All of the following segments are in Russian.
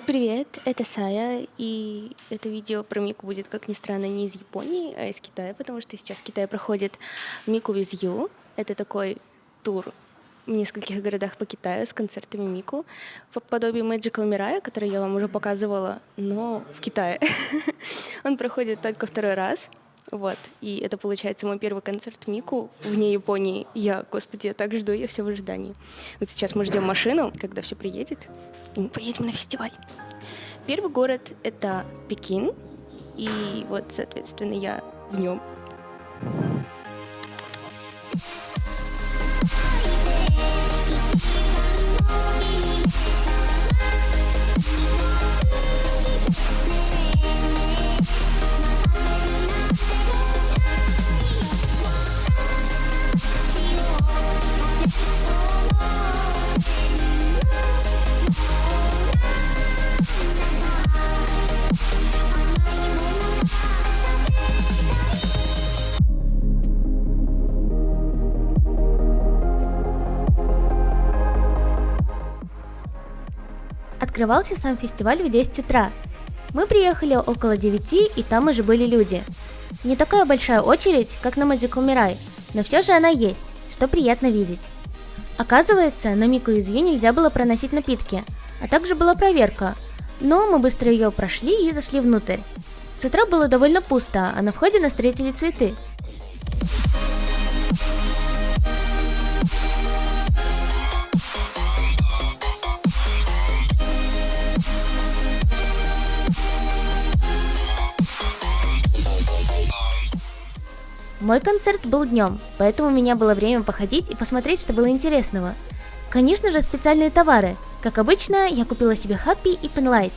Привет, это Сая, и это видео про Мику будет, как ни странно, не из Японии, а из Китая, потому что сейчас в Китае проходит Мику with You. Это такой тур в нескольких городах по Китаю с концертами Мику, по подобию Magical Mirai, который я вам уже показывала, но в Китае. Он проходит только второй раз. Вот, и это получается мой первый концерт Мику вне Японии. Господи, я так жду, я все в ожидании. Вот сейчас мы ждем машину, когда все приедет, и мы поедем на фестиваль. Первый город — это Пекин, и вот, соответственно, я в нем. Открывался сам фестиваль в 10 утра. Мы приехали около 9, и там уже были люди. Не такая большая очередь, как на Magical Mirai, но все же она есть, что приятно видеть. Оказывается, на Мику из Ю нельзя было проносить напитки, а также была проверка, но мы быстро ее прошли и зашли внутрь. С утра было довольно пусто, а на входе нас встретили цветы. Мой концерт был днем, поэтому у меня было время походить и посмотреть, что было интересного. Конечно же, специальные товары. Как обычно, я купила себе Happy и Penlight.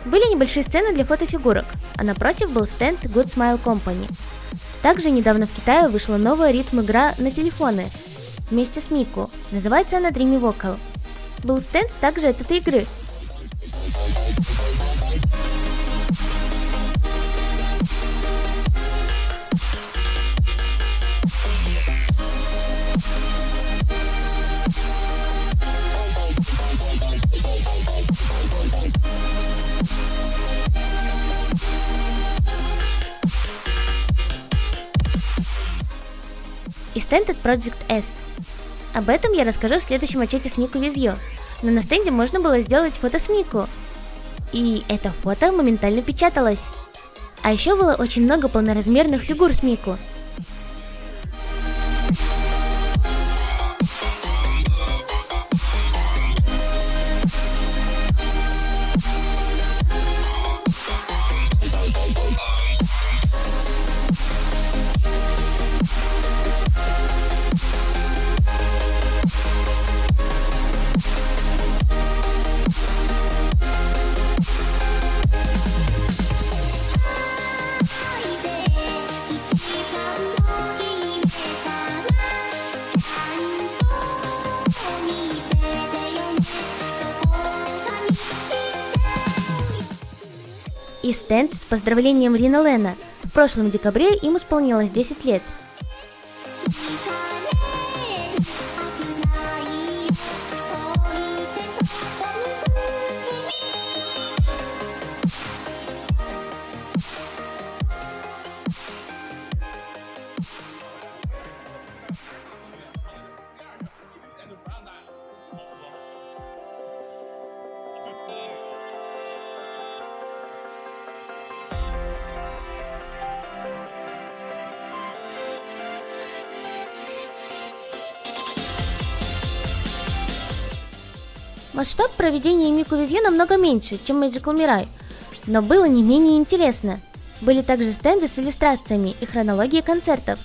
Были небольшие сцены для фотофигурок, а напротив был стенд Good Smile Company. Также недавно в Китае вышла новая ритм-игра на телефоны вместе с Мику. Называется она Dreamy Vocal. Был стенд также от этой игры. И стенд от Project S. Об этом я расскажу в следующем отчете с Мику with You, но на стенде можно было сделать фото с Мику. И это фото моментально печаталось. А еще было очень много полноразмерных фигур с Мику. И стенд с поздравлением Рина Лена. В прошлом декабре им исполнилось 10 лет. Масштаб проведения Мику with You намного меньше, чем Magical Mirai, но было не менее интересно. Были также стенды с иллюстрациями и хронологией концертов.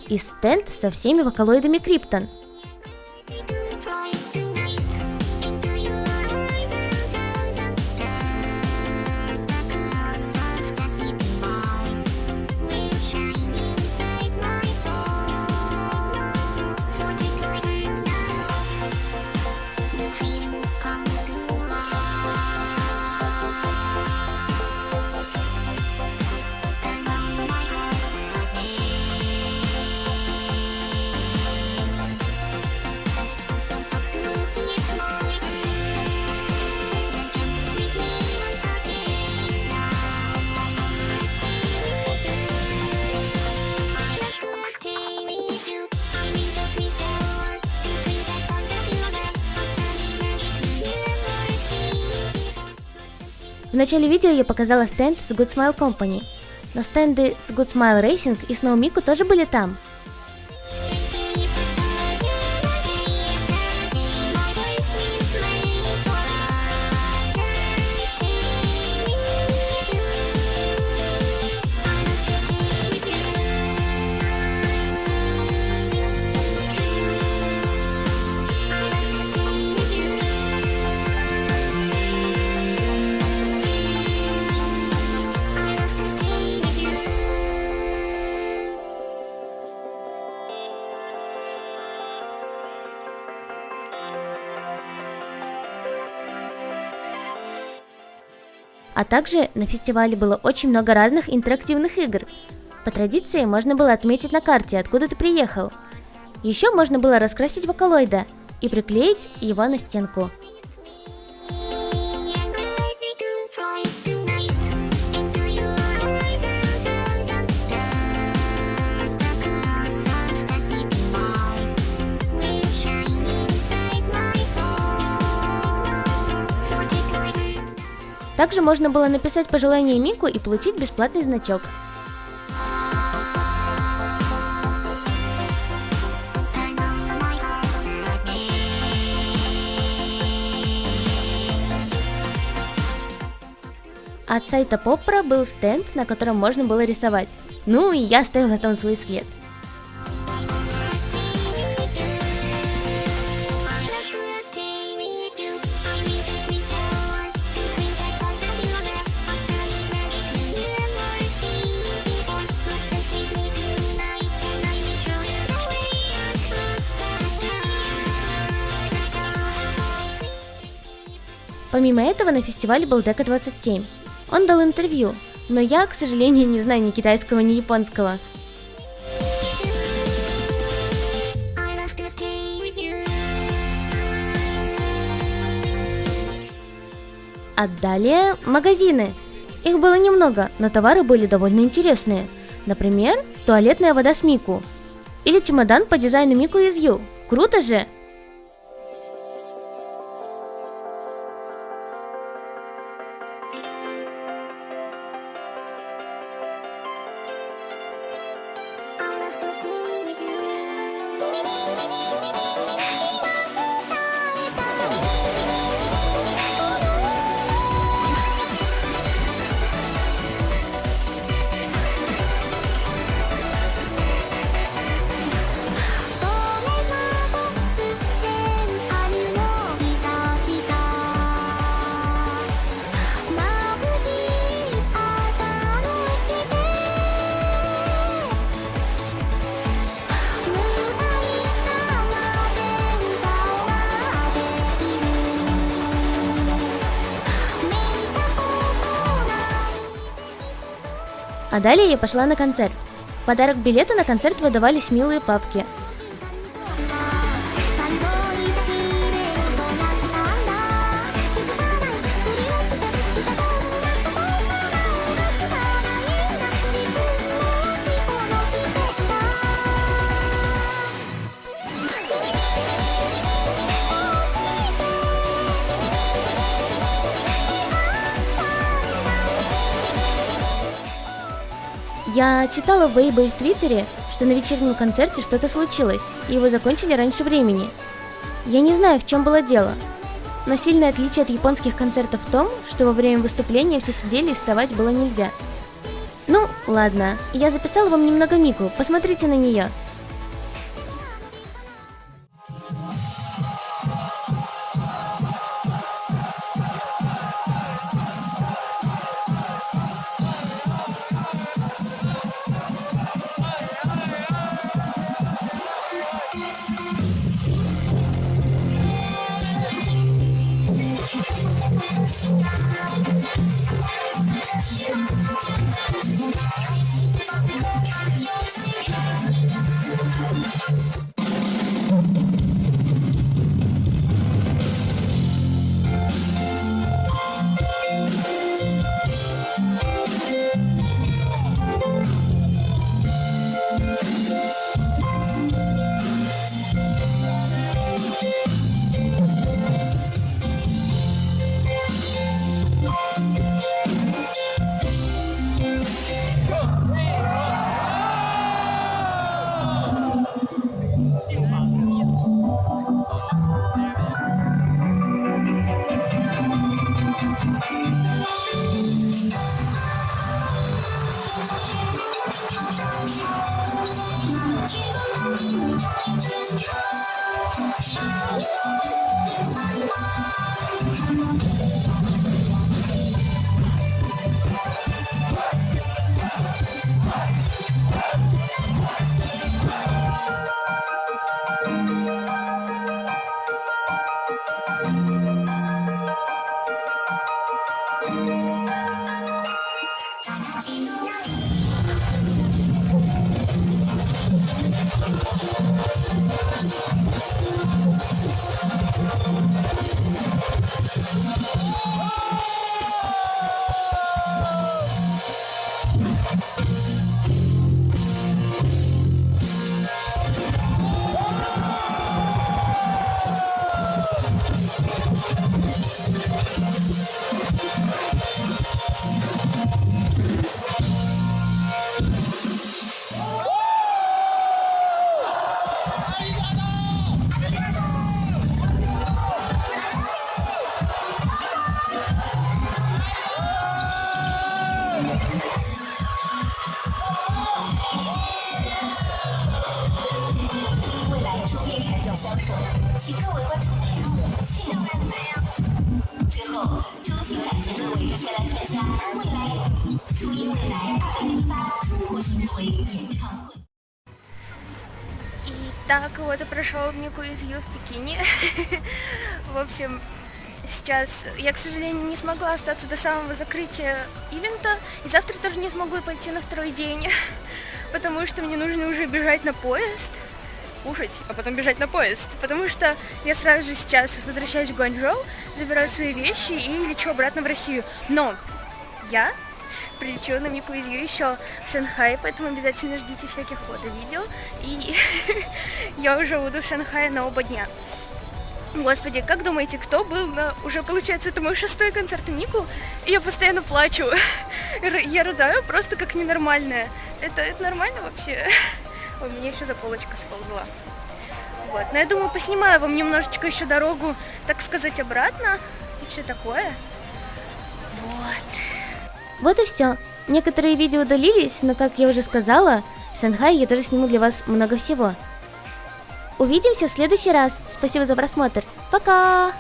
И стенд со всеми вокалоидами Криптон. В начале видео я показала стенд с Good Smile Company, но стенды с Good Smile Racing и Snow Miku тоже были там. А также на фестивале было очень много разных интерактивных игр. По традиции можно было отметить на карте, откуда ты приехал. Еще можно было раскрасить вокалоида и приклеить его на стенку. Также можно было написать пожелание Мику и получить бесплатный значок. От сайта Popra был стенд, на котором можно было рисовать. Ну и я оставила там свой след. Помимо этого на фестивале был Дека 27. Он дал интервью, но я, к сожалению, не знаю ни китайского, ни японского. А далее магазины. Их было немного, но товары были довольно интересные. Например, туалетная вода с Мику. Или чемодан по дизайну Мику из Ю. Круто же! А далее я пошла на концерт. В подарок билета на концерт выдавались милые папки. Я читала в Weibo и в Твиттере, что на вечернем концерте что-то случилось, и его закончили раньше времени. Я не знаю, в чем было дело, но сильное отличие от японских концертов в том, что во время выступления все сидели и вставать было нельзя. Ну, ладно, я записала вам немного Мику, посмотрите на нее. Итак, вот и прошел Мику из Ю в Пекине. В общем, сейчас я, к сожалению, не смогла остаться до самого закрытия ивента, и завтра тоже не смогу пойти на второй день, потому что мне нужно уже бежать на поезд, кушать, а потом бежать на поезд, потому что я сразу же сейчас возвращаюсь в Гуанчжоу, забираю свои вещи и лечу обратно в Россию. Но я прилечу на Мику из Ю еще в Шанхай, поэтому обязательно ждите всяких фото-видео, и я уже буду в Шанхае на оба дня. Господи, как думаете, кто был на... Уже, получается, это мой 6-й концерт Мику, и я постоянно плачу. Я рыдаю просто как ненормальная. Это нормально вообще? Ой, у меня еще заколочка сползла. Вот, но я думаю, поснимаю вам немножечко еще дорогу, так сказать, обратно, и все такое. Вот. Вот и все. Некоторые видео удалились, но, как я уже сказала, в Шанхае я тоже сниму для вас много всего. Увидимся в следующий раз. Спасибо за просмотр. Пока!